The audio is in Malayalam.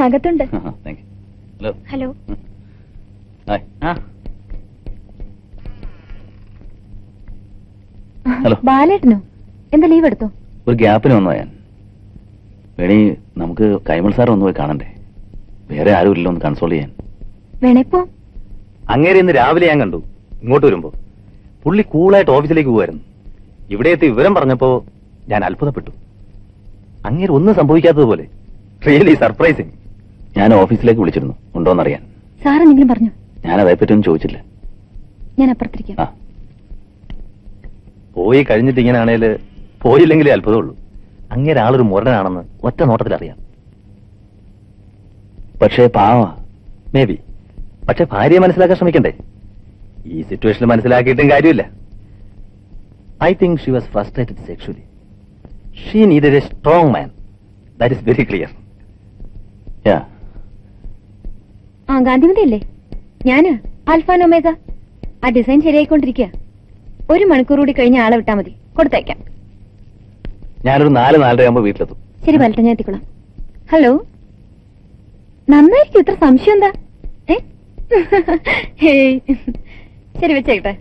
അകത്തുണ്ട്. ഹലോ. ഹലോ. ഹലോ. ബാലേട്ടനോ? എന്താ ലീവ് എടുത്തോ? ഒരു ഗ്യാപ്പിന് വന്നോ ഞാൻ. വേണി നമുക്ക് കൈമൾ സാർ ഒന്ന് പോയി കാണണ്ടേ? വേറെ ആരും ഇല്ലല്ലോ ഒന്ന് കൺസോൾ ചെയ്യാൻ. വേണേപ്പോ അങ്ങേരെ ഇന്ന് രാവിലെ ഞാൻ കണ്ടു. ഇങ്ങോട്ട് വരുമ്പോ പുള്ളി കൂളായിട്ട് ഓഫീസിലേക്ക് പോകുമായിരുന്നു. ഇവിടെ എത്തി വിവരം പറഞ്ഞപ്പോ ഞാൻ അത്ഭുതപ്പെട്ടു. അങ്ങേര് ഒന്നും സംഭവിക്കാത്തതുപോലെ. Really surprising. ഞാൻ ഓഫീസിലേക്ക് വിളിച്ചിരുന്നു, ഉണ്ടോന്നറിയാൻ. സാർ എന്തെങ്കിലും പറഞ്ഞു? ഞാൻ അതേപ്പറ്റി ഒന്നും ചോദിച്ചില്ല. ഞാൻ അപ്പുറത്തിരിക്കാം. പോയി കഴിഞ്ഞിട്ട് ഇങ്ങനെയാണേല് പോയില്ലെങ്കിലേ അത്ഭുതമുള്ളൂ. അങ്ങേരെ ആളൊരു മുരടനാണെന്ന് ഒറ്റ നോട്ടത്തിൽ അറിയാം. പക്ഷേ പാവാ. Maybe. പക്ഷെ ഭാര്യയെ മനസ്സിലാക്കാൻ ശ്രമിക്കണ്ടേ? ഈ സിറ്റുവേഷൻ മനസ്സിലാക്കിയിട്ടും കാര്യമില്ല. I think she was frustrated sexually. She needed a strong man. That is very clear. Gandhimathi അല്ലേ? ഞാന് ആൽഫാൻ ഒമേഗ. ആ ഡിസൈൻ ശരിയായിക്കൊണ്ടിരിക്കുക. 1 മണിക്കൂർ കൂടി കഴിഞ്ഞ ആളെ വിട്ടാ മതി, കൊടുത്തയക്കാം. ഞാനൊരു 4-4:30 ആകുമ്പോ വീട്ടിലെത്തും. ശരി, വലട്ടെ, ഞാൻ എത്തിക്കൊള്ളാം. ഹലോ. നന്നായിരിക്കും. ഇത്ര സംശയം എന്താ? ശരി, വെച്ചേക്കട്ടെ.